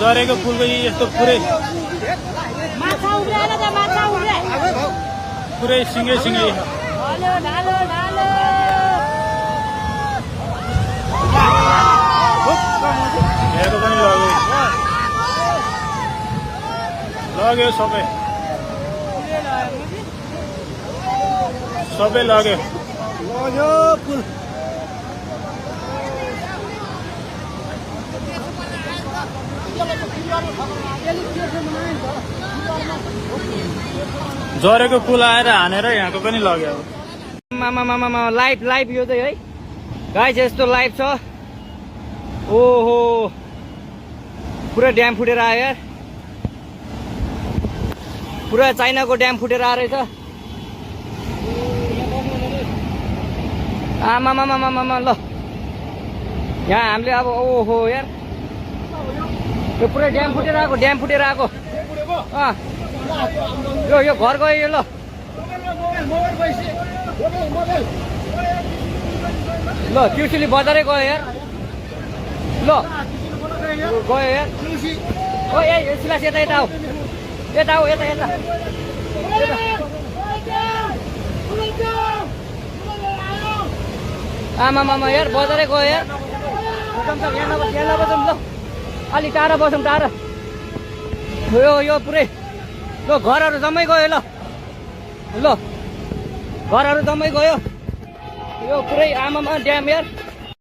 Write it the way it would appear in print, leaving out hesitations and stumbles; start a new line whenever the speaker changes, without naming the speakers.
जरेको पुलको यस्तो पुरै पुरै सिङ्गै सिङ्गै हेरेको पनि लग्यो सबै सबै लग्यो पुल जरेको पुल आएर हानेर यहाँको पनि लग्यो मामा लाइभ यो चाहिँ है गाइस यस्तो लाइभ छ ओहो पुरा ड्याम फुटेर आयो यार पुरा चाइनाको ड्याम फुटेर आएर छ आमामामामामा ल यहाँ हामीले अब ओहो यार यो पुरै ड्याम फुटेर आएको यो घर गयो यो ल त्रिशुली बजारै गयो यार ल गयो यार ओ ए सिलास यता आऊ यता आमामामा यार बजारै गयो यार यहाँ नबसौँ ल अलि टाढा बसौँ टाढा यो पुरै ल घरहरू जम्मै गयो ल घरहरू जम्मै गयो यो पुरै आमामा ड्याम यार